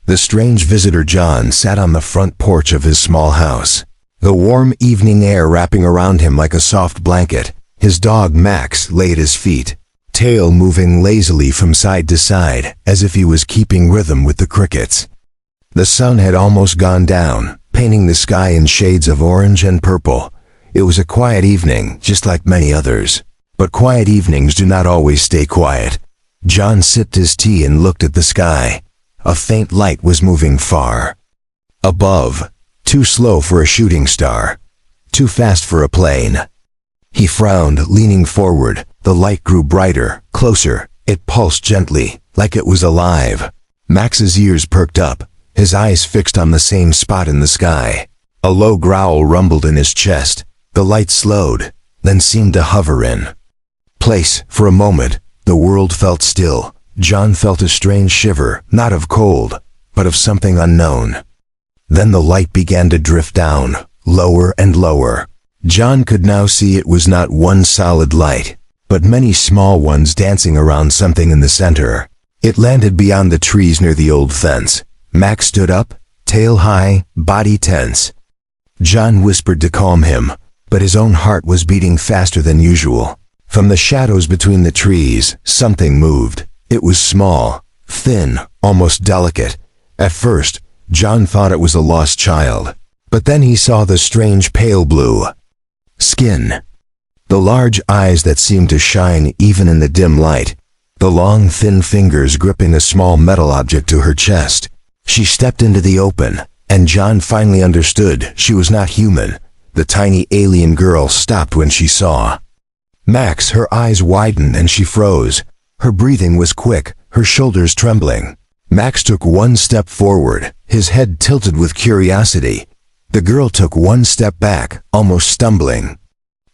The strange visitor John sat on the front porch of his small house, the warm evening air wrapping around him like a soft blanket. His dog Max lay at his feet, tail moving lazily from side to side as if he was keeping rhythm with the crickets. The sun had almost gone down, painting the sky in shades of orange and purple. It was a quiet evening, just like many others. But quiet evenings do not always stay quiet. John sipped his tea and looked at the sky. A faint light was moving far above, too slow for a shooting star, too fast for a plane. He frowned, leaning forward. The light grew brighter, closer. It pulsed gently, like it was alive. Max's ears perked up, his eyes fixed on the same spot in the sky. A low growl rumbled in his chest. The light slowed, then seemed to hover in place. For a moment, the world felt still. John felt a strange shiver, not of cold, but of something unknown. Then the light began to drift down, lower and lower. John could now see it was not one solid light, but many small ones dancing around something in the center. It landed beyond the trees near the old fence. Max stood up, tail high, body tense. John whispered to calm him, but his own heart was beating faster than usual. From the shadows between the trees, something moved. It was small, thin, almost delicate. At first, John thought it was a lost child. But then he saw the strange pale blue skin, the large eyes that seemed to shine even in the dim light, the long, thin fingers gripping a small metal object to her chest. She stepped into the open, and John finally understood she was not human. The tiny alien girl stopped when she saw Max. Her eyes widened and she froze. Her breathing was quick, her shoulders trembling. Max took one step forward, his head tilted with curiosity. The girl took one step back, almost stumbling.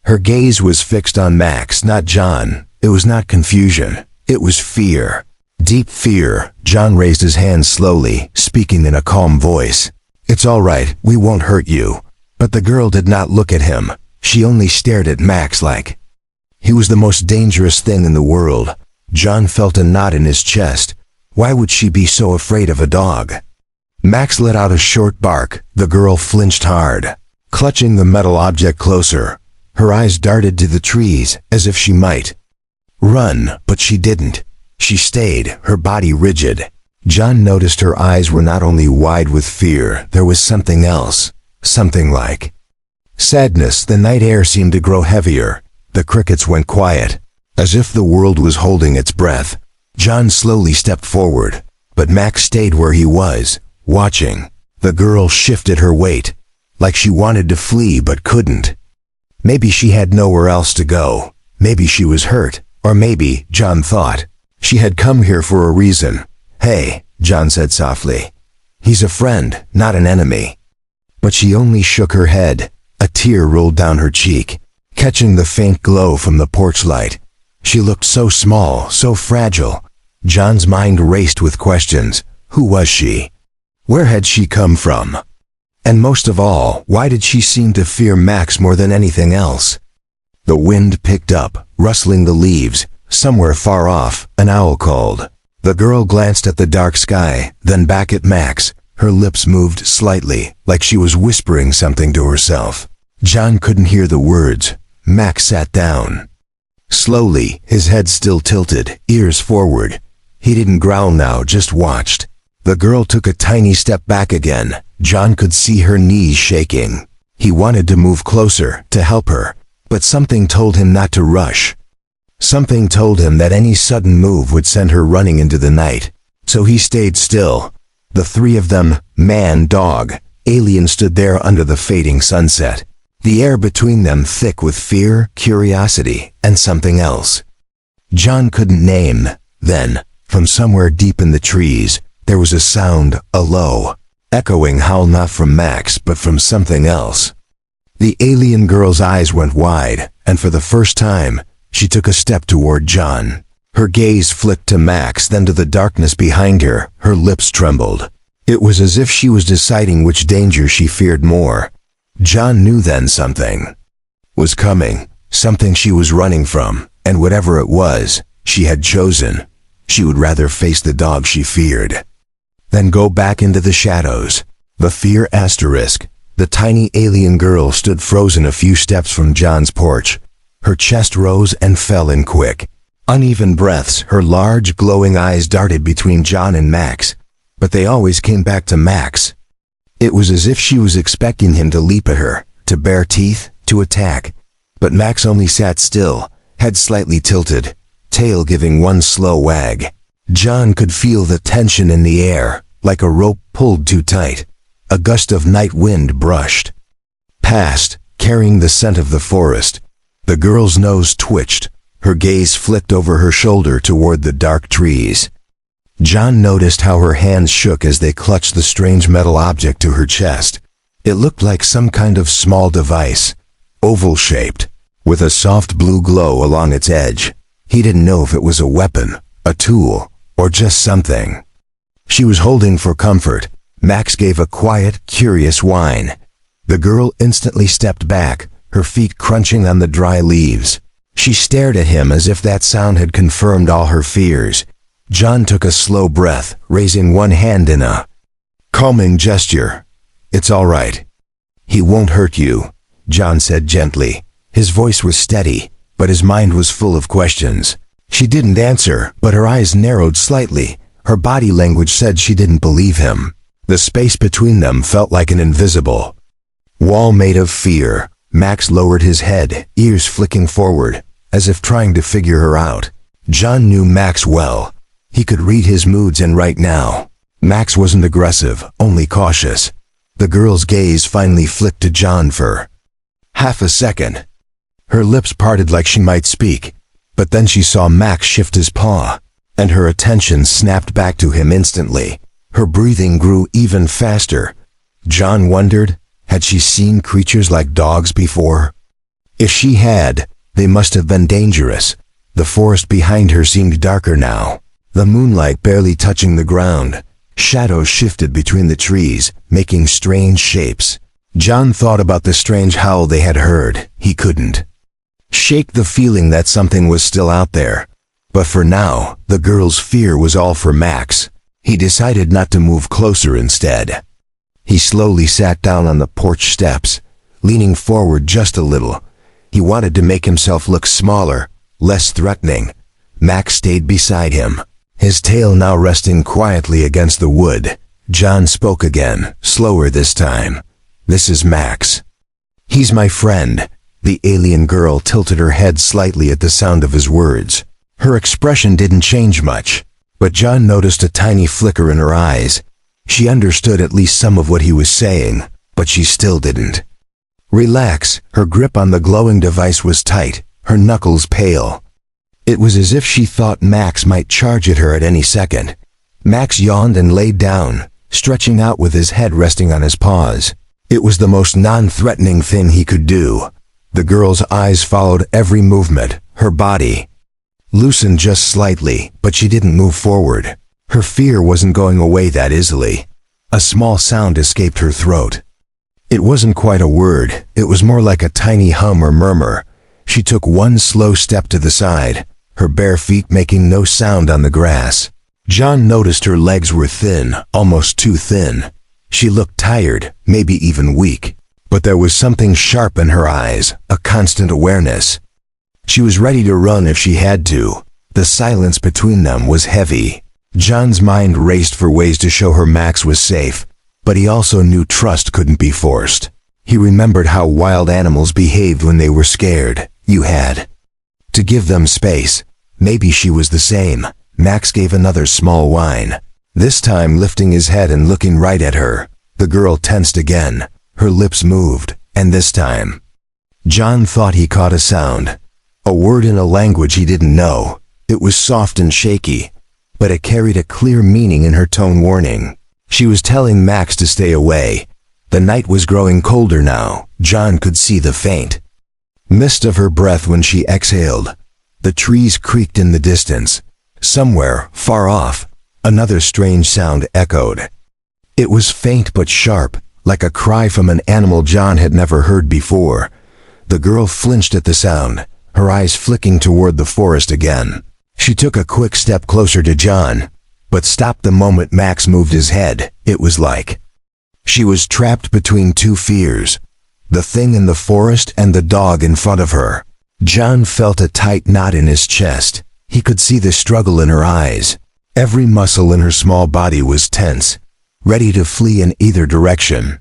Her gaze was fixed on Max, not John. It was not confusion. It was fear. Deep fear. John raised his hand slowly, speaking in a calm voice. "It's all right, we won't hurt you." But the girl did not look at him. She only stared at Max like he was the most dangerous thing in the world. John felt a knot in his chest. Why would she be so afraid of a dog? Max let out a short bark. The girl flinched hard, clutching the metal object closer. Her eyes darted to the trees, as if she might run, but she didn't. She stayed, her body rigid. John noticed her eyes were not only wide with fear, there was something else. Something like sadness. The night air seemed to grow heavier. The crickets went quiet, as if the world was holding its breath. John slowly stepped forward, but Max stayed where he was, watching. The girl shifted her weight, like she wanted to flee but couldn't. Maybe she had nowhere else to go. Maybe she was hurt, or maybe, John thought, she had come here for a reason. "Hey," John said softly. "He's a friend, not an enemy." But she only shook her head. A tear rolled down her cheek, catching the faint glow from the porch light. She looked so small, so fragile. John's mind raced with questions. Who was she? Where had she come from? And most of all, why did she seem to fear Max more than anything else? The wind picked up, rustling the leaves. Somewhere far off, an owl called. The girl glanced at the dark sky, then back at Max. Her lips moved slightly, like she was whispering something to herself. John couldn't hear the words. Max sat down. Slowly, his head still tilted, ears forward. He didn't growl now, just watched. The girl took a tiny step back again. John could see her knees shaking. He wanted to move closer, to help her, but something told him not to rush. Something told him that any sudden move would send her running into the night. So he stayed still. The three of them, man, dog, alien, stood there under the fading sunset. The air between them thick with fear, curiosity, and something else John couldn't name. Then, from somewhere deep in the trees, there was a sound, a low, echoing howl, not from Max, but from something else. The alien girl's eyes went wide, and for the first time, she took a step toward John. Her gaze flicked to Max, then to the darkness behind her. Her lips trembled. It was as if she was deciding which danger she feared more. John knew then something was coming, something she was running from, and whatever it was, she had chosen. She would rather face the dog she feared. then go back into the shadows. The fear asterisk. The tiny alien girl stood frozen a few steps from John's porch. Her chest rose and fell in quick, uneven breaths. Her large, glowing eyes darted between John and Max, but they always came back to Max. It was as if she was expecting him to leap at her, to bare teeth, to attack. But Max only sat still, head slightly tilted, tail giving one slow wag. John could feel the tension in the air, like a rope pulled too tight. A gust of night wind brushed past, carrying the scent of the forest. The girl's nose twitched. Her gaze flicked over her shoulder toward the dark trees. John noticed how her hands shook as they clutched the strange metal object to her chest. It looked like some kind of small device, oval-shaped, with a soft blue glow along its edge. He didn't know if it was a weapon, a tool, or just something she was holding for comfort. Max gave a quiet, curious whine. The girl instantly stepped back, her feet crunching on the dry leaves. She stared at him as if that sound had confirmed all her fears. John took a slow breath, raising one hand in a calming gesture. "It's all right. He won't hurt you," John said gently. His voice was steady, but his mind was full of questions. She didn't answer, but her eyes narrowed slightly. Her body language said she didn't believe him. The space between them felt like an invisible wall made of fear. Max lowered his head, ears flicking forward, as if trying to figure her out. John knew Max well. He could read his moods, and right now, Max wasn't aggressive, only cautious. The girl's gaze finally flicked to John for half a second. Her lips parted like she might speak, but then she saw Max shift his paw, and her attention snapped back to him instantly. Her breathing grew even faster. John wondered, had she seen creatures like dogs before? If she had, they must have been dangerous. The forest behind her seemed darker now, the moonlight barely touching the ground. Shadows shifted between the trees, making strange shapes. John thought about the strange howl they had heard. He couldn't shake the feeling that something was still out there. But for now, the girl's fear was all for Max. He decided not to move closer instead. He slowly sat down on the porch steps, leaning forward just a little. He wanted to make himself look smaller, less threatening. Max stayed beside him, his tail now resting quietly against the wood. John spoke again, slower this time. "This is Max. He's my friend." The alien girl tilted her head slightly at the sound of his words. Her expression didn't change much, but John noticed a tiny flicker in her eyes. She understood at least some of what he was saying, but she still didn't relax. Her grip on the glowing device was tight, her knuckles pale. It was as if she thought Max might charge at her at any second. Max yawned and laid down, stretching out with his head resting on his paws. It was the most non-threatening thing he could do. The girl's eyes followed every movement. Her body loosened just slightly, but she didn't move forward. Her fear wasn't going away that easily. A small sound escaped her throat. It wasn't quite a word, it was more like a tiny hum or murmur. She took one slow step to the side, her bare feet making no sound on the grass. John noticed her legs were thin, almost too thin. She looked tired, maybe even weak. But there was something sharp in her eyes, a constant awareness. She was ready to run if she had to. The silence between them was heavy. John's mind raced for ways to show her Max was safe, but he also knew trust couldn't be forced. He remembered how wild animals behaved when they were scared. You had to give them space. Maybe she was the same. Max gave another small whine, this time lifting his head and looking right at her. The girl tensed again. Her lips moved, and this time, John thought he caught a sound. A word in a language he didn't know. It was soft and shaky, but it carried a clear meaning in her tone, warning. She was telling Max to stay away. The night was growing colder now. John could see the faint mist of her breath when she exhaled. The trees creaked in the distance. Somewhere, far off, another strange sound echoed. It was faint but sharp, like a cry from an animal John had never heard before. The girl flinched at the sound, her eyes flicking toward the forest again. She took a quick step closer to John, but stopped the moment Max moved his head. It was like she was trapped between two fears, the thing in the forest and the dog in front of her. John felt a tight knot in his chest. He could see the struggle in her eyes. Every muscle in her small body was tense, ready to flee in either direction.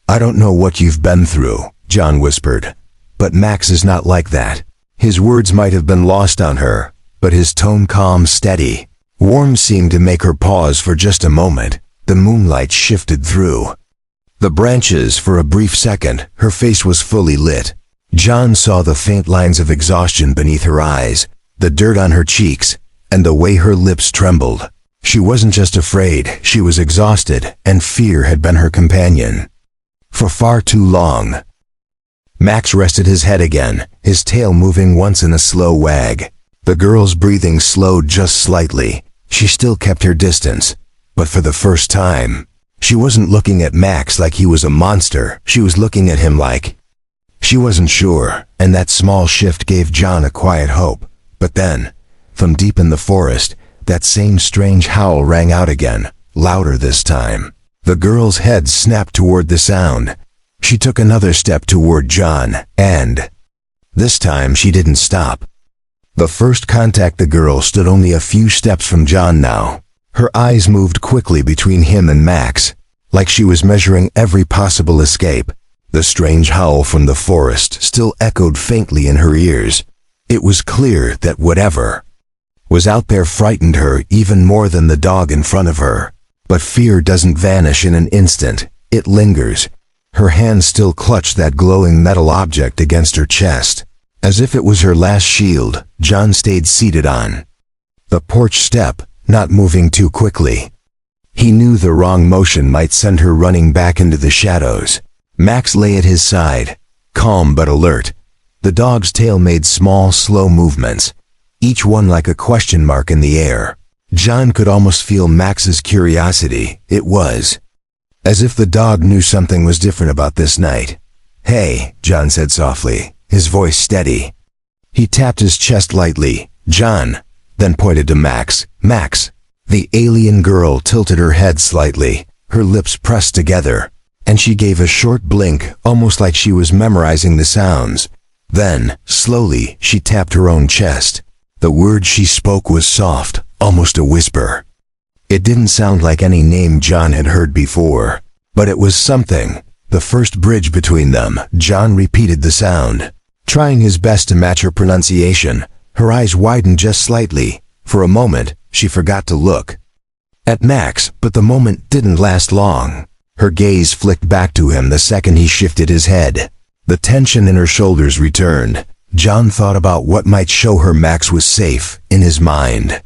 "I don't know what you've been through," John whispered, "but Max is not like that." His words might have been lost on her, but his tone calm, steady. Warm seemed to make her pause for just a moment. The moonlight shifted through the branches for a brief second. Her face was fully lit. John saw the faint lines of exhaustion beneath her eyes, the dirt on her cheeks, and the way her lips trembled. She wasn't just afraid, she was exhausted, and fear had been her companion for far too long. Max rested his head again, his tail moving once in a slow wag. The girl's breathing slowed just slightly. She still kept her distance, but for the first time, she wasn't looking at Max like he was a monster. She was looking at him like she wasn't sure, and that small shift gave John a quiet hope. But then, from deep in the forest, that same strange howl rang out again, louder this time. The girl's head snapped toward the sound. She took another step toward John, and this time she didn't stop. The first contact, the girl stood only a few steps from John now. Her eyes moved quickly between him and Max, like she was measuring every possible escape. The strange howl from the forest still echoed faintly in her ears. It was clear that whatever was out there frightened her even more than the dog in front of her. But fear doesn't vanish in an instant, it lingers. Her hand still clutched that glowing metal object against her chest. As if it was her last shield, John stayed seated on the porch step, not moving too quickly. He knew the wrong motion might send her running back into the shadows. Max lay at his side, calm but alert. The dog's tail made small, slow movements, each one like a question mark in the air. John could almost feel Max's curiosity. It was as if the dog knew something was different about this night. "Hey," John said softly, his voice steady. He tapped his chest lightly. "John," then pointed to Max. "Max." The alien girl tilted her head slightly, her lips pressed together, and she gave a short blink, almost like she was memorizing the sounds. Then, slowly, she tapped her own chest. The word she spoke was soft, almost a whisper. It didn't sound like any name John had heard before, but it was something. The first bridge between them. John repeated the sound, trying his best to match her pronunciation. Her eyes widened just slightly. For a moment, she forgot to look at Max, but the moment didn't last long. Her gaze flicked back to him the second he shifted his head. The tension in her shoulders returned. John thought about what might show her Max was safe in his mind.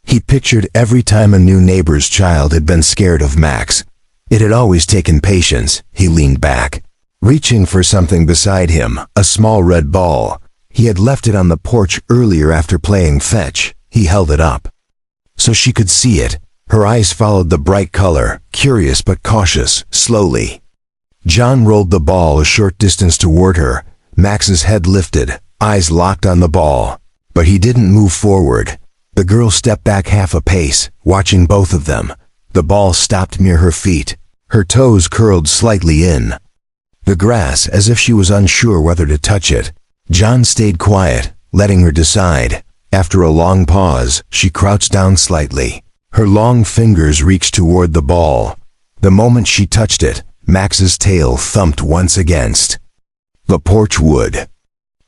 He pictured every time a new neighbor's child had been scared of Max. It had always taken patience. He leaned back, reaching for something beside him, a small red ball. He had left it on the porch earlier after playing fetch. He held it up so she could see it. Her eyes followed the bright color, curious but cautious, slowly. John rolled the ball a short distance toward her. Max's head lifted, eyes locked on the ball, but he didn't move forward. The girl stepped back half a pace, watching both of them. The ball stopped near her feet. Her toes curled slightly in the grass as if she was unsure whether to touch it. John stayed quiet, letting her decide. After a long pause, she crouched down slightly. Her long fingers reached toward the ball. The moment she touched it, Max's tail thumped once against the porch wood.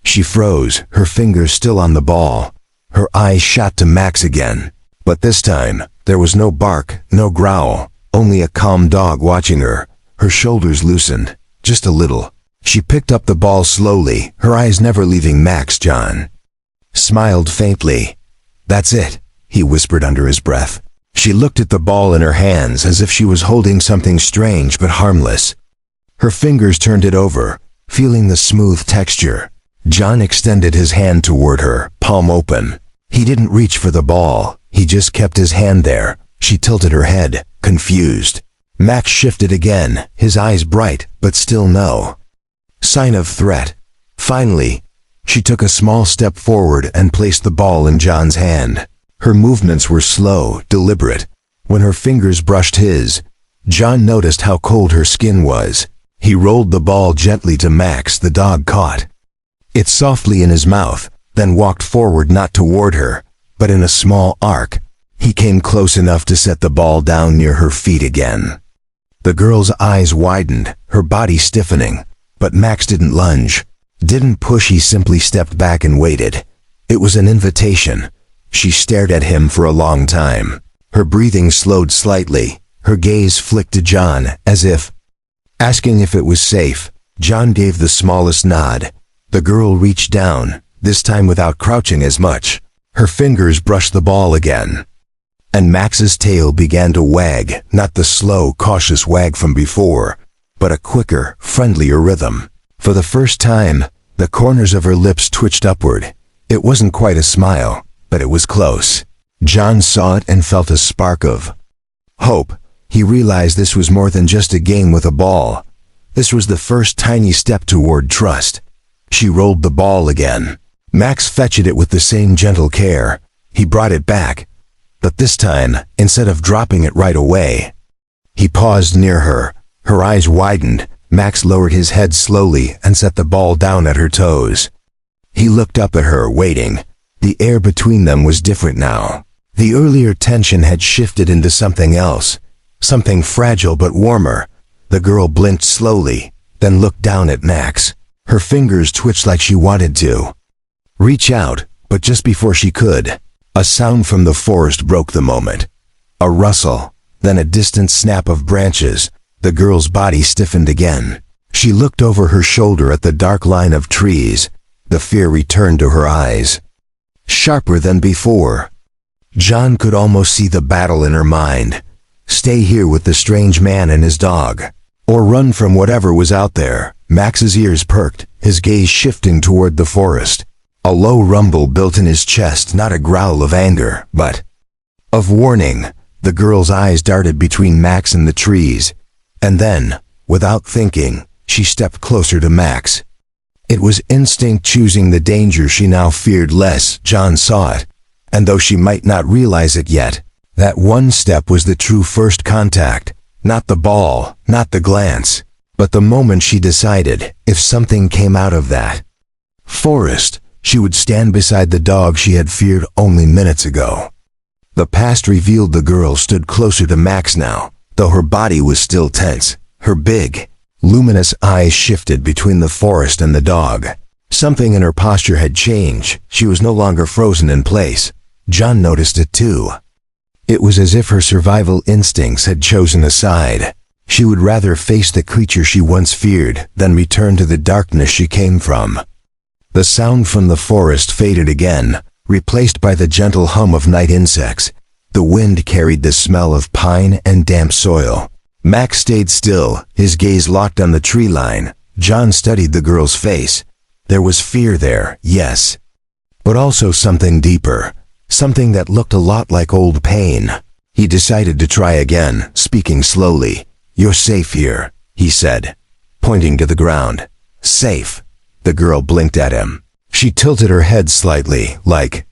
She froze, her fingers still on the ball. Her eyes shot to Max again. But this time, there was no bark, no growl, only a calm dog watching her. Her shoulders loosened, just a little. She picked up the ball slowly, her eyes never leaving Max. John smiled faintly. "That's it," he whispered under his breath. She looked at the ball in her hands as if she was holding something strange but harmless. Her fingers turned it over, feeling the smooth texture. John extended his hand toward her, palm open. He didn't reach for the ball, he just kept his hand there. She tilted her head, confused. Max shifted again, his eyes bright, but still no sign of threat. Finally, she took a small step forward and placed the ball in John's hand. Her movements were slow, deliberate, When her fingers brushed his, John noticed how cold her skin was. He rolled the ball gently to Max. The dog caught it softly in his mouth, then walked forward, not toward her, but in a small arc. He came close enough to set the ball down near her feet again. The girl's eyes widened, her body stiffening, but Max didn't lunge, didn't push. He simply stepped back and waited. It was an invitation. She stared at him for a long time. Her breathing slowed slightly. Her gaze flicked to John, as if asking if it was safe. John gave the smallest nod. The girl reached down, this time without crouching as much. Her fingers brushed the ball again. And Max's tail began to wag, not the slow, cautious wag from before, but a quicker, friendlier rhythm. For the first time, the corners of her lips twitched upward. It wasn't quite a smile, but it was close. John saw it and felt a spark of hope. He realized this was more than just a game with a ball. This was the first tiny step toward trust. She rolled the ball again. Max fetched it with the same gentle care. He brought it back. But this time, instead of dropping it right away, he paused near her. Her eyes widened. Max lowered his head slowly and set the ball down at her toes. He looked up at her, waiting. The air between them was different now. The earlier tension had shifted into something else, something fragile but warmer. The girl blinked slowly, then looked down at Max. Her fingers twitched like she wanted to reach out, but just before she could, a sound from the forest broke the moment. A rustle, then a distant snap of branches. The girl's body stiffened again. She looked over her shoulder at the dark line of trees. The fear returned to her eyes, sharper than before. John could almost see the battle in her mind. Stay here with the strange man and his dog, or run from whatever was out there. Max's ears perked, his gaze shifting toward the forest. A low rumble built in his chest, not a growl of anger, but of warning. The girl's eyes darted between Max and the trees, and then, without thinking, she stepped closer to Max. It was instinct choosing the danger she now feared less. John saw it, and though she might not realize it yet, that one step was the true first contact. Not the ball, not the glance, but the moment she decided, if something came out of that forest, she would stand beside the dog she had feared only minutes ago. The past revealed. The girl stood closer to Max now, though her body was still tense. Her big, luminous eyes shifted between the forest and the dog. Something in her posture had changed. She was no longer frozen in place. John noticed it too. It was as if her survival instincts had chosen a side. She would rather face the creature she once feared than return to the darkness she came from. The sound from the forest faded again, replaced by the gentle hum of night insects. The wind carried the smell of pine and damp soil. Max stayed still, his gaze locked on the tree line. John studied the girl's face. There was fear there, yes, but also something deeper, something that looked a lot like old pain. He decided to try again, speaking slowly. "You're safe here," he said, pointing to the ground. "Safe." The girl blinked at him. She tilted her head slightly, like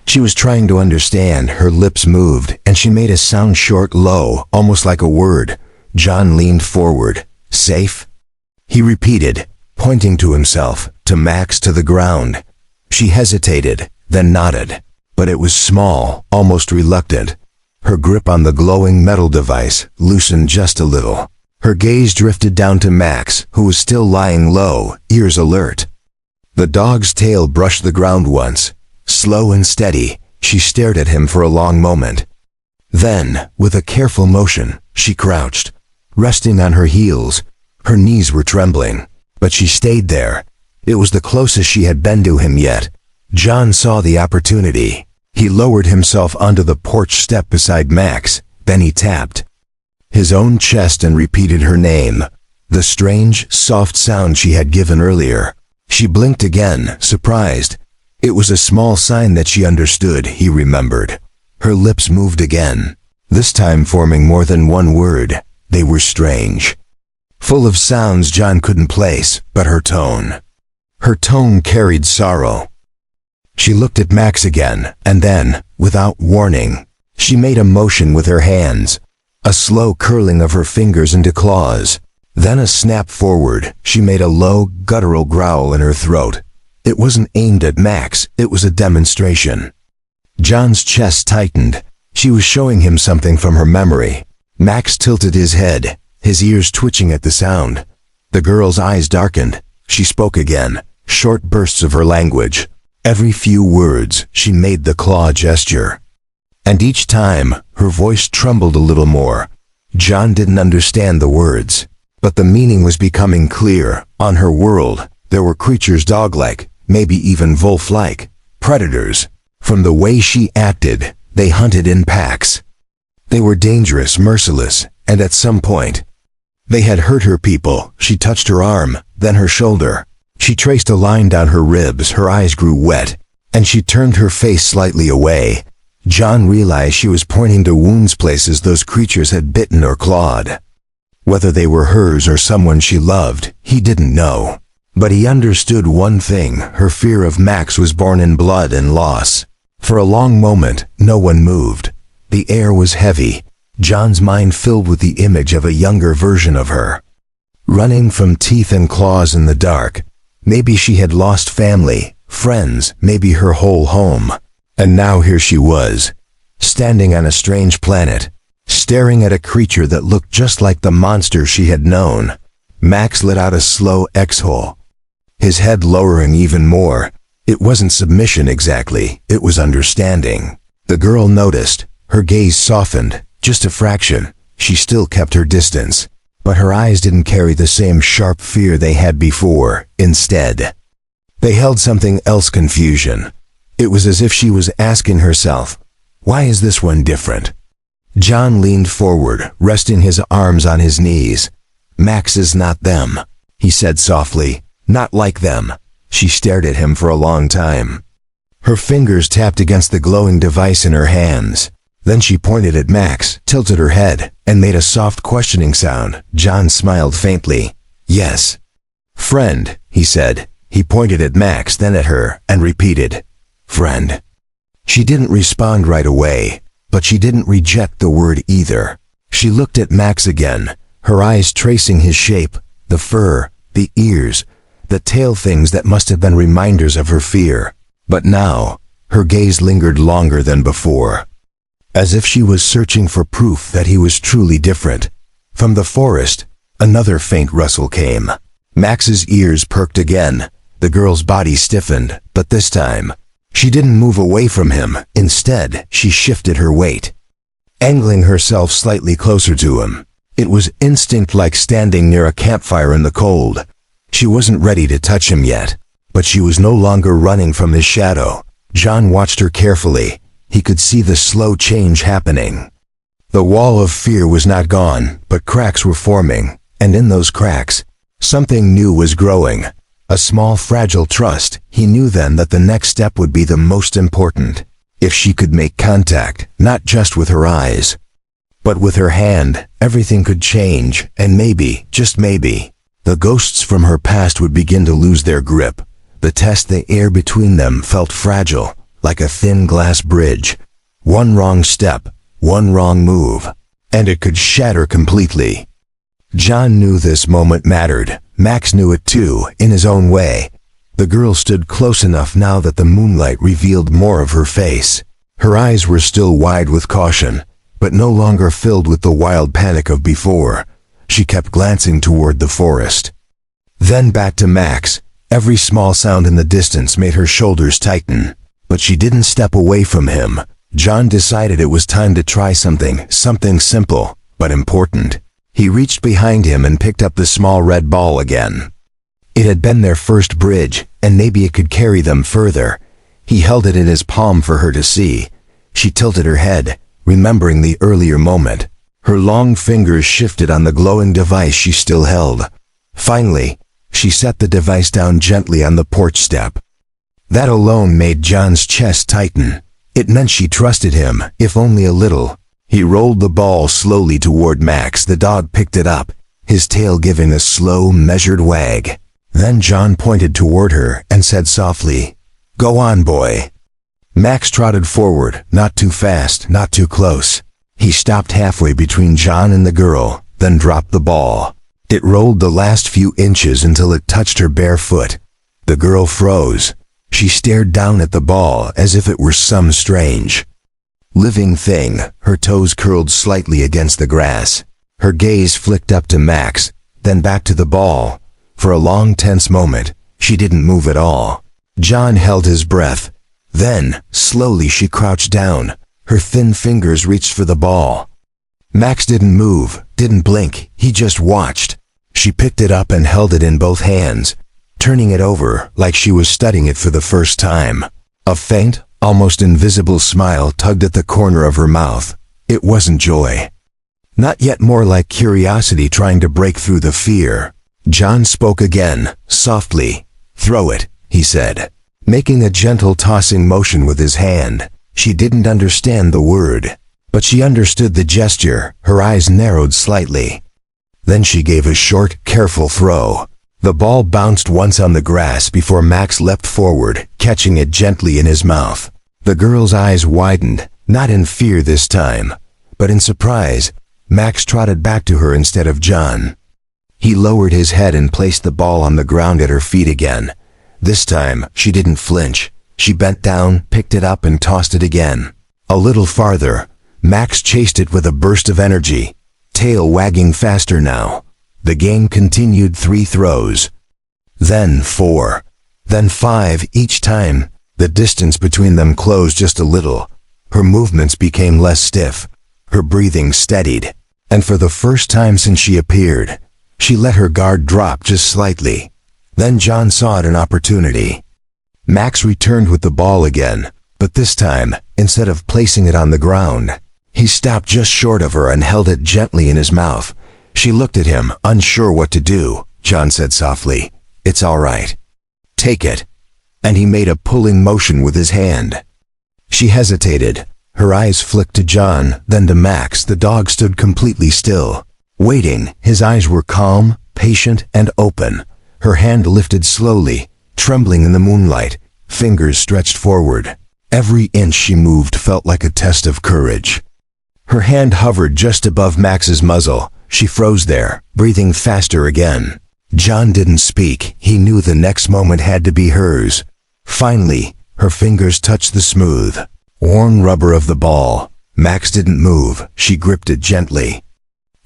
she was trying to understand. Her lips moved, and she made a sound short, low, almost like a word. John leaned forward. "Safe?" he repeated, pointing to himself, to Max, to the ground. She hesitated, then nodded, but it was small, almost reluctant. Her grip on the glowing metal device loosened just a little. Her gaze drifted down to Max, who was still lying low, ears alert. The dog's tail brushed the ground once. Slow and steady, she stared at him for a long moment. Then, with a careful motion, she crouched, resting on her heels. Her knees were trembling, but she stayed there. It was the closest she had been to him yet. John saw the opportunity. He lowered himself onto the porch step beside Max, then he tapped his own chest and repeated her name, the strange, soft sound she had given earlier. She blinked again, surprised. It was a small sign that she understood, he remembered. Her lips moved again, this time forming more than one word. They were strange, full of sounds John couldn't place, but her tone carried sorrow. She looked at Max again, and then, without warning, She made a motion with her hands, a slow curling of her fingers into claws. Then a snap forward. She made a low, guttural growl in her throat. It wasn't aimed at Max, it was a demonstration. John's chest tightened. She was showing him something from her memory. Max tilted his head, his ears twitching at the sound. The girl's eyes darkened. She spoke again, short bursts of her language. Every few words, she made the claw gesture. And each time, her voice trembled a little more. John didn't understand the words, but the meaning was becoming clear. On her world, there were creatures dog-like, maybe even wolf-like, predators. From the way she acted, they hunted in packs. They were dangerous, merciless, and at some point, they had hurt her people. She touched her arm, then her shoulder. She traced a line down her ribs, her eyes grew wet, and she turned her face slightly away. John realized she was pointing to wounds, places those creatures had bitten or clawed. Whether they were hers or someone she loved, he didn't know. But he understood one thing: her fear of Max was born in blood and loss. For a long moment, no one moved. The air was heavy, John's mind filled with the image of a younger version of her, running from teeth and claws in the dark. Maybe she had lost family, friends, maybe her whole home. And now here she was, standing on a strange planet, staring at a creature that looked just like the monster she had known. Max let out a slow exhale, his head lowering even more. It wasn't submission exactly, it was understanding. The girl noticed. Her gaze softened, just a fraction. She still kept her distance, but her eyes didn't carry the same sharp fear they had before. Instead, they held something else: confusion. It was as if she was asking herself, why is this one different? John leaned forward, resting his arms on his knees. Max is not them, he said softly. Not like them. She stared at him for a long time. Her fingers tapped against the glowing device in her hands. Then she pointed at Max, tilted her head, and made a soft questioning sound. John smiled faintly. Yes. Friend, he said. He pointed at Max, then at her, and repeated, friend. She didn't respond right away, but she didn't reject the word either. She looked at Max again, her eyes tracing his shape, the fur, the ears, the tail, things that must have been reminders of her fear. But now, her gaze lingered longer than before, as if she was searching for proof that he was truly different. From the forest, another faint rustle came. Max's ears perked again. The girl's body stiffened, but this time, she didn't move away from him. Instead, she shifted her weight, angling herself slightly closer to him. It was instinct, like standing near a campfire in the cold. She wasn't ready to touch him yet, but she was no longer running from his shadow. John watched her carefully. He could see the slow change happening. The wall of fear was not gone, but cracks were forming, and in those cracks, something new was growing. A small, fragile trust. He knew then that the next step would be the most important. If she could make contact, not just with her eyes, but with her hand, everything could change, and maybe, just maybe, the ghosts from her past would begin to lose their grip. The air between them felt fragile, like a thin glass bridge. One wrong step, one wrong move, and it could shatter completely. John knew this moment mattered. Max knew it too, in his own way. The girl stood close enough now that the moonlight revealed more of her face. Her eyes were still wide with caution, but no longer filled with the wild panic of before. She kept glancing toward the forest, then back to Max. Every small sound in the distance made her shoulders tighten, but she didn't step away from him. John decided it was time to try something simple, but important. He reached behind him and picked up the small red ball again. It had been their first bridge, and maybe it could carry them further. He held it in his palm for her to see. She tilted her head, remembering the earlier moment. Her long fingers shifted on the glowing device she still held. Finally, she set the device down gently on the porch step. That alone made John's chest tighten. It meant she trusted him, if only a little. He rolled the ball slowly toward Max. The dog picked it up, his tail giving a slow, measured wag. Then John pointed toward her and said softly, "Go on, boy." Max trotted forward, not too fast, not too close. He stopped halfway between John and the girl, then dropped the ball. It rolled the last few inches until it touched her bare foot. The girl froze. She stared down at the ball as if it were some strange living thing, her toes curled slightly against the grass. Her gaze flicked up to Max, then back to the ball. For a long, tense moment, she didn't move at all. John held his breath. Then, slowly she crouched down. Her thin fingers reached for the ball. Max didn't move, didn't blink, he just watched. She picked it up and held it in both hands, turning it over like she was studying it for the first time. A faint, almost invisible smile tugged at the corner of her mouth. It wasn't joy. Not yet, more like curiosity trying to break through the fear. John spoke again, softly. "Throw it," he said, making a gentle tossing motion with his hand. She didn't understand the word, but she understood the gesture. Her eyes narrowed slightly. Then she gave a short, careful throw. The ball bounced once on the grass before Max leapt forward, catching it gently in his mouth. The girl's eyes widened, not in fear this time, but in surprise. Max trotted back to her instead of John. He lowered his head and placed the ball on the ground at her feet again. This time, she didn't flinch. She bent down, picked it up, and tossed it again. A little farther, Max chased it with a burst of energy, tail wagging faster now. The game continued. 3 throws, then 4, then 5. Each time, the distance between them closed just a little. Her movements became less stiff. Her breathing steadied. And for the first time since she appeared, she let her guard drop just slightly. Then John saw it an opportunity. Max returned with the ball again, but this time, instead of placing it on the ground, he stopped just short of her and held it gently in his mouth. She looked at him, unsure what to do. John said softly, "It's all right. Take it." And he made a pulling motion with his hand. She hesitated. Her eyes flicked to John, then to Max. The dog stood completely still, waiting. His eyes were calm, patient, and open. Her hand lifted slowly, trembling in the moonlight, fingers stretched forward. Every inch she moved felt like a test of courage. Her hand hovered just above Max's muzzle. She froze there, breathing faster again. John didn't speak. He knew the next moment had to be hers. Finally, her fingers touched the smooth, worn rubber of the ball. Max didn't move. She gripped it gently.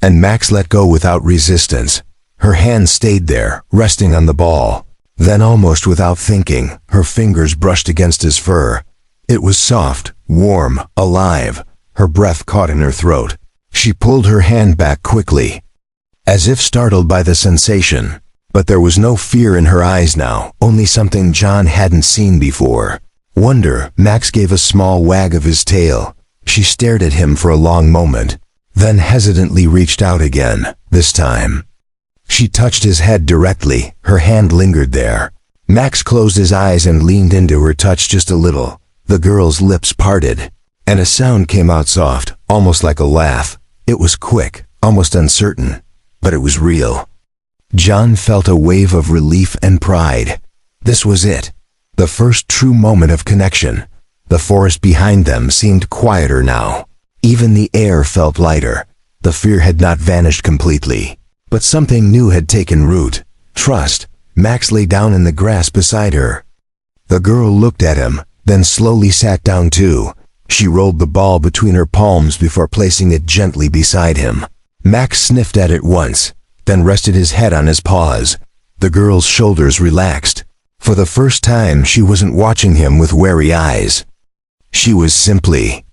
And Max let go without resistance. Her hand stayed there, resting on the ball. Then, almost without thinking, her fingers brushed against his fur. It was soft, warm, alive. Her breath caught in her throat. She pulled her hand back quickly, as if startled by the sensation. But there was no fear in her eyes now, only something John hadn't seen before. Wonder. Max gave a small wag of his tail. She stared at him for a long moment, then hesitantly reached out again. This time, she touched his head directly. Her hand lingered there. Max closed his eyes and leaned into her touch just a little. The girl's lips parted, and a sound came out soft, almost like a laugh. It was quick, almost uncertain, but it was real. John felt a wave of relief and pride. This was it, the first true moment of connection. The forest behind them seemed quieter now. Even the air felt lighter. The fear had not vanished completely, but something new had taken root. Trust. Max lay down in the grass beside her. The girl looked at him, then slowly sat down too. She rolled the ball between her palms before placing it gently beside him. Max sniffed at it once, then rested his head on his paws. The girl's shoulders relaxed. For the first time, she wasn't watching him with wary eyes. She was simply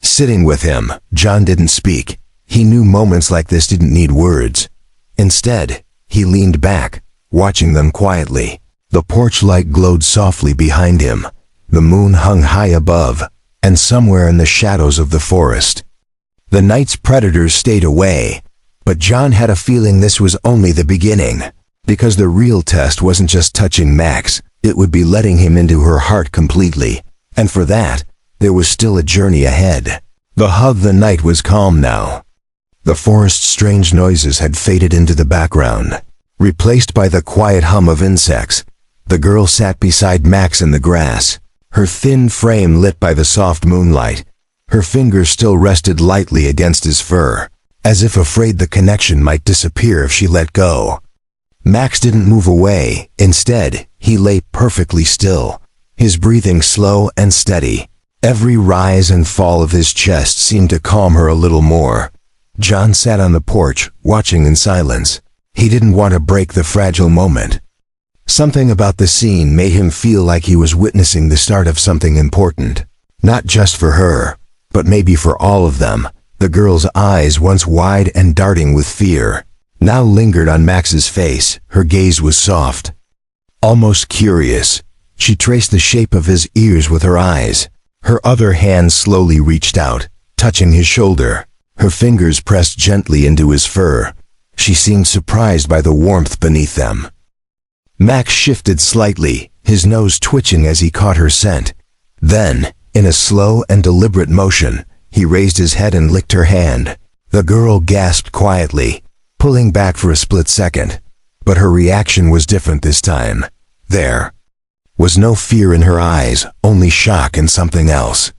sitting with him. John didn't speak. He knew moments like this didn't need words. Instead, he leaned back, watching them quietly. The porch light glowed softly behind him. The moon hung high above, and somewhere in the shadows of the forest, the night's predators stayed away. But John had a feeling this was only the beginning, because the real test wasn't just touching Max, it would be letting him into her heart completely. And for that, there was still a journey ahead. The hug of the night was calm now. The forest's strange noises had faded into the background, replaced by the quiet hum of insects. The girl sat beside Max in the grass, her thin frame lit by the soft moonlight. Her fingers still rested lightly against his fur, as if afraid the connection might disappear if she let go. Max didn't move away. Instead, he lay perfectly still, his breathing slow and steady. Every rise and fall of his chest seemed to calm her a little more. John sat on the porch, watching in silence. He didn't want to break the fragile moment. Something about the scene made him feel like he was witnessing the start of something important. Not just for her, but maybe for all of them. The girl's eyes, once wide and darting with fear, now lingered on Max's face. Her gaze was soft, almost curious. She traced the shape of his ears with her eyes. Her other hand slowly reached out, touching his shoulder. Her fingers pressed gently into his fur. She seemed surprised by the warmth beneath them. Max shifted slightly, his nose twitching as he caught her scent. Then, in a slow and deliberate motion, he raised his head and licked her hand. The girl gasped quietly, pulling back for a split second. But her reaction was different this time. There was no fear in her eyes, only shock and something else.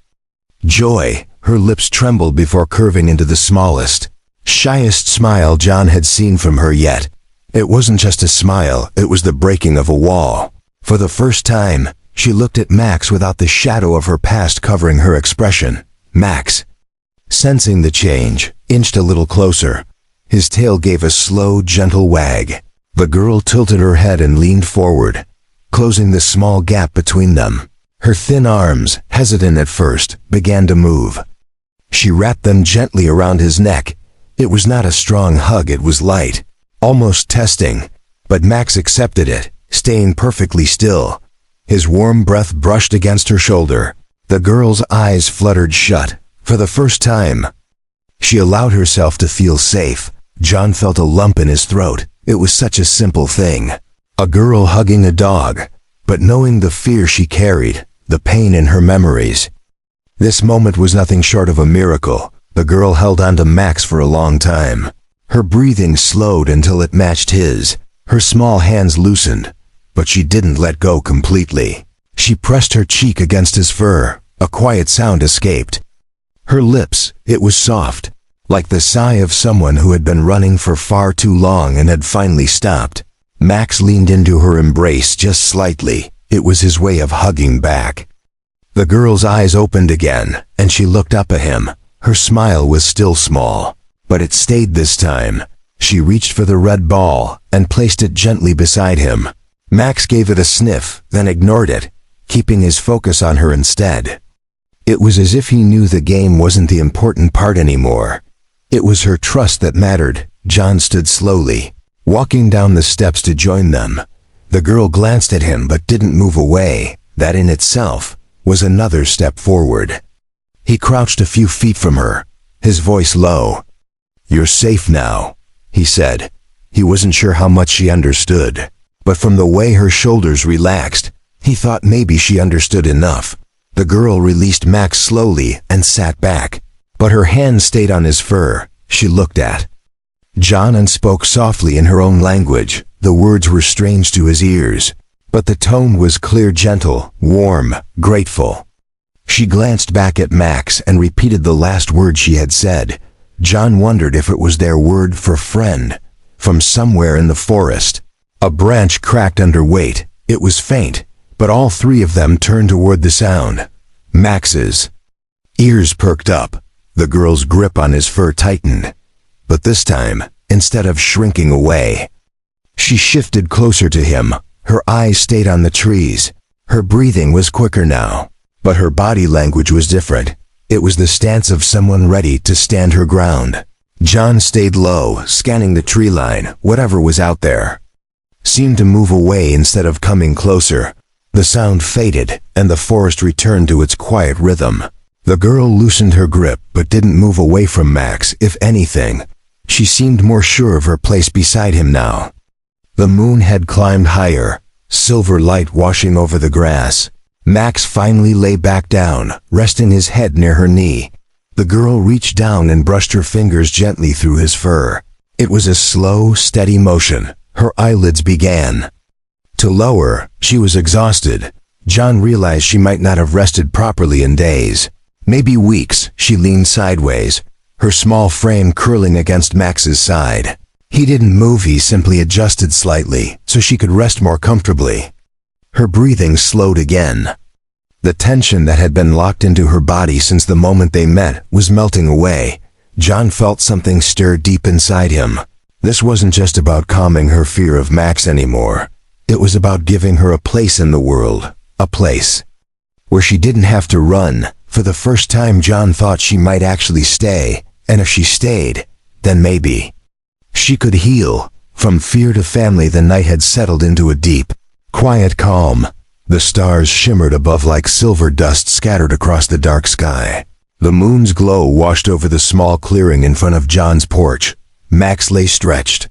Joy. Her lips trembled before curving into the smallest, shyest smile John had seen from her yet. It wasn't just a smile, it was the breaking of a wall. For the first time, she looked at Max without the shadow of her past covering her expression. Max, sensing the change, inched a little closer. His tail gave a slow, gentle wag. The girl tilted her head and leaned forward, closing the small gap between them. Her thin arms, hesitant at first, began to move. She wrapped them gently around his neck. It was not a strong hug, it was light, almost testing, but Max accepted it, staying perfectly still. His warm breath brushed against her shoulder. The girl's eyes fluttered shut. For the first time, she allowed herself to feel safe. John felt a lump in his throat. It was such a simple thing. A girl hugging a dog, but knowing the fear she carried, the pain in her memories. This moment was nothing short of a miracle. The girl held on to Max for a long time. Her breathing slowed until it matched his. Her small hands loosened, but she didn't let go completely. She pressed her cheek against his fur. A quiet sound escaped. Her lips, it was soft, like the sigh of someone who had been running for far too long and had finally stopped. Max leaned into her embrace just slightly. It was his way of hugging back. The girl's eyes opened again, and she looked up at him. Her smile was still small, but it stayed this time. She reached for the red ball and placed it gently beside him. Max gave it a sniff, then ignored it, keeping his focus on her instead. It was as if he knew the game wasn't the important part anymore. It was her trust that mattered. John stood slowly, walking down the steps to join them. The girl glanced at him but didn't move away. That in itself was another step forward. He crouched a few feet from her, his voice low. "You're safe now," he said. He wasn't sure how much she understood, but from the way her shoulders relaxed, he thought maybe she understood enough. The girl released Max slowly and sat back, but her hand stayed on his fur. She looked at John and spoke softly in her own language. The words were strange to his ears, but the tone was clear, gentle, warm, grateful. She glanced back at Max and repeated the last word she had said. John wondered if it was their word for friend. From somewhere in the forest, a branch cracked under weight. It was faint, but all three of them turned toward the sound. Max's ears perked up. The girl's grip on his fur tightened. But this time, instead of shrinking away, she shifted closer to him. Her eyes stayed on the trees. Her breathing was quicker now, but her body language was different. It was the stance of someone ready to stand her ground. John stayed low, scanning the tree line. Whatever was out there seemed to move away instead of coming closer. The sound faded, and the forest returned to its quiet rhythm. The girl loosened her grip but didn't move away from Max. If anything, she seemed more sure of her place beside him now. The moon had climbed higher, silver light washing over the grass. Max finally lay back down, resting his head near her knee. The girl reached down and brushed her fingers gently through his fur. It was a slow, steady motion. Her eyelids began to lower. She was exhausted. John realized she might not have rested properly in days. Maybe weeks. She leaned sideways, her small frame curling against Max's side. He didn't move, he simply adjusted slightly so she could rest more comfortably. Her breathing slowed again. The tension that had been locked into her body since the moment they met was melting away. John felt something stir deep inside him. This wasn't just about calming her fear of Max anymore. It was about giving her a place in the world, a place where she didn't have to run. For the first time, John thought she might actually stay, and if she stayed, then maybe she could heal. From fear to family, the night had settled into a deep, quiet calm. The stars shimmered above like silver dust scattered across the dark sky. The moon's glow washed over the small clearing in front of John's porch. Max lay stretched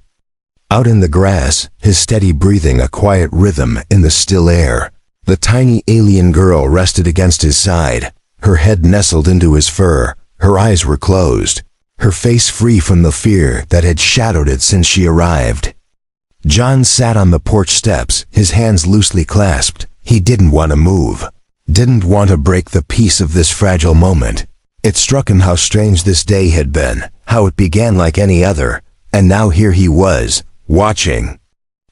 out in the grass, his steady breathing a quiet rhythm in the still air. The tiny alien girl rested against his side, her head nestled into his fur. Her eyes were closed, her face free from the fear that had shadowed it since she arrived. John sat on the porch steps, his hands loosely clasped. He didn't want to move, didn't want to break the peace of this fragile moment. It struck him how strange this day had been, how it began like any other, and now here he was, watching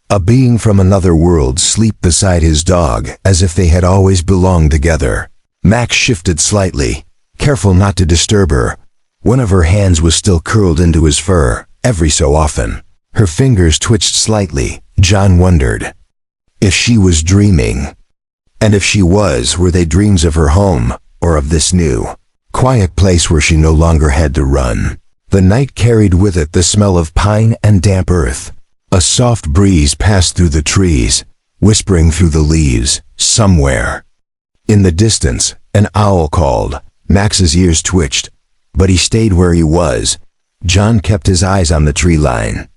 a being from another world sleep beside his dog as if they had always belonged together. Max shifted slightly, careful not to disturb her. One of her hands was still curled into his fur. Every so often, her fingers twitched slightly. John wondered if she was dreaming. And if she was, were they dreams of her home, or of this new, quiet place where she no longer had to run? The night carried with it the smell of pine and damp earth. A soft breeze passed through the trees, whispering through the leaves. Somewhere in the distance, an owl called. Max's ears twitched, but he stayed where he was. John kept his eyes on the tree line,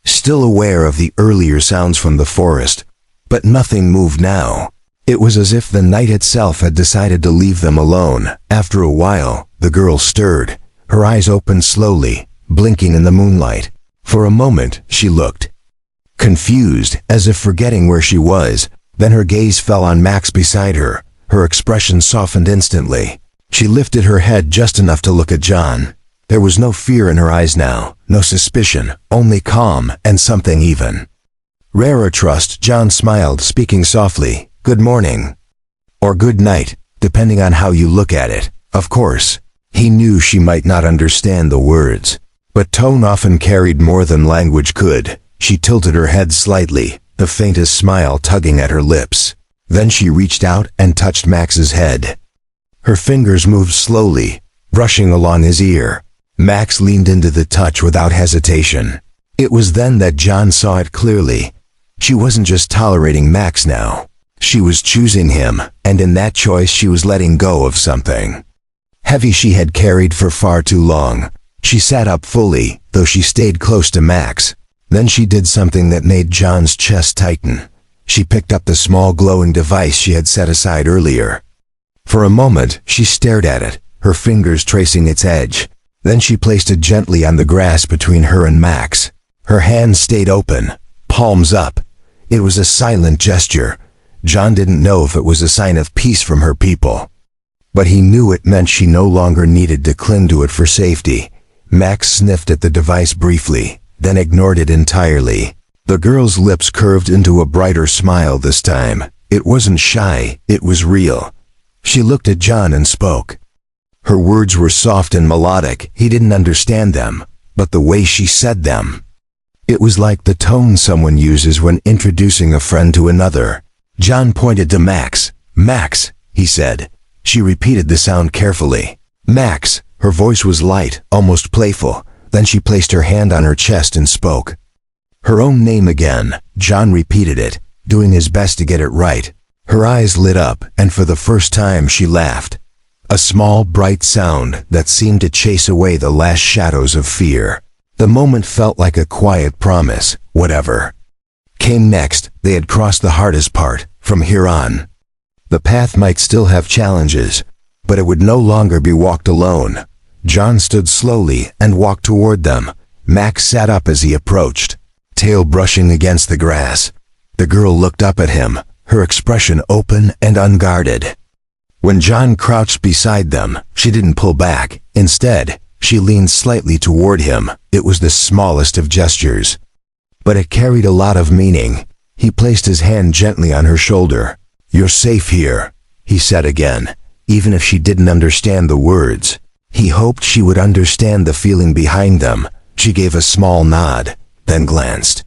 still aware of the earlier sounds from the forest, but nothing moved now. It was as if the night itself had decided to leave them alone. After a while, the girl stirred. Her eyes opened slowly, blinking in the moonlight. For a moment, she looked confused, as if forgetting where she was. Then her gaze fell on Max beside her. Her expression softened instantly. She lifted her head just enough to look at John. There was no fear in her eyes now, no suspicion, only calm and something even rarer trust. John smiled, speaking softly, "Good morning." Or good night, depending on how you look at it. Of course, he knew she might not understand the words, but tone often carried more than language could. She tilted her head slightly, the faintest smile tugging at her lips. Then she reached out and touched Max's head. Her fingers moved slowly, brushing along his ear. Max leaned into the touch without hesitation. It was then that John saw it clearly. She wasn't just tolerating Max now. She was choosing him, and in that choice she was letting go of something heavy she had carried for far too long. She sat up fully, though she stayed close to Max. Then she did something that made John's chest tighten. She picked up the small glowing device she had set aside earlier. For a moment, she stared at it, her fingers tracing its edge. Then she placed it gently on the grass between her and Max. Her hands stayed open, palms up. It was a silent gesture. John didn't know if it was a sign of peace from her people, but he knew it meant she no longer needed to cling to it for safety. Max sniffed at the device briefly, then ignored it entirely. The girl's lips curved into a brighter smile this time. It wasn't shy, it was real. She looked at John and spoke. Her words were soft and melodic. He didn't understand them, but the way she said them, it was like the tone someone uses when introducing a friend to another. John pointed to Max. "Max," he said. She repeated the sound carefully. "Max." Her voice was light, almost playful. Then she placed her hand on her chest and spoke her own name again. John repeated it, doing his best to get it right. Her eyes lit up, and for the first time she laughed. A small, bright sound that seemed to chase away the last shadows of fear. The moment felt like a quiet promise. Whatever came next, they had crossed the hardest part. From here on, the path might still have challenges, but it would no longer be walked alone. John stood slowly and walked toward them. Max sat up as he approached, tail brushing against the grass. The girl looked up at him, her expression open and unguarded. When John crouched beside them, she didn't pull back. Instead, she leaned slightly toward him. It was the smallest of gestures, but it carried a lot of meaning. He placed his hand gently on her shoulder. "You're safe here," he said again, even if she didn't understand the words. He hoped she would understand the feeling behind them. She gave a small nod, then glanced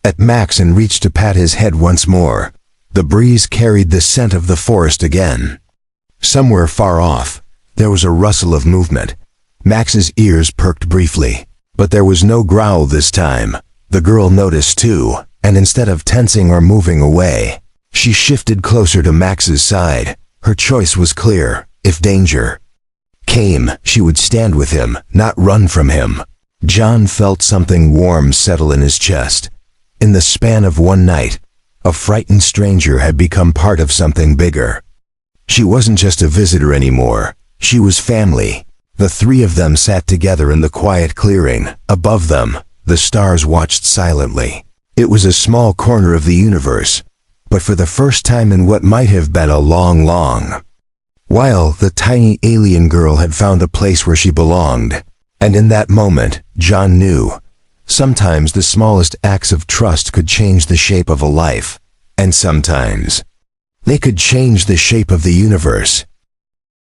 at Max and reached to pat his head once more. The breeze carried the scent of the forest again. Somewhere far off, there was a rustle of movement. Max's ears perked briefly, but there was no growl this time. The girl noticed too, and instead of tensing or moving away, she shifted closer to Max's side. Her choice was clear. If danger came, she would stand with him, not run from him. John felt something warm settle in his chest. In the span of one night, a frightened stranger had become part of something bigger. She wasn't just a visitor anymore. She was family. The three of them sat together in the quiet clearing. Above them, the stars watched silently. It was a small corner of the universe, but for the first time in what might have been a long while, the tiny alien girl had found a place where she belonged. And in that moment, John knew, sometimes the smallest acts of trust could change the shape of a life, and sometimes they could change the shape of the universe.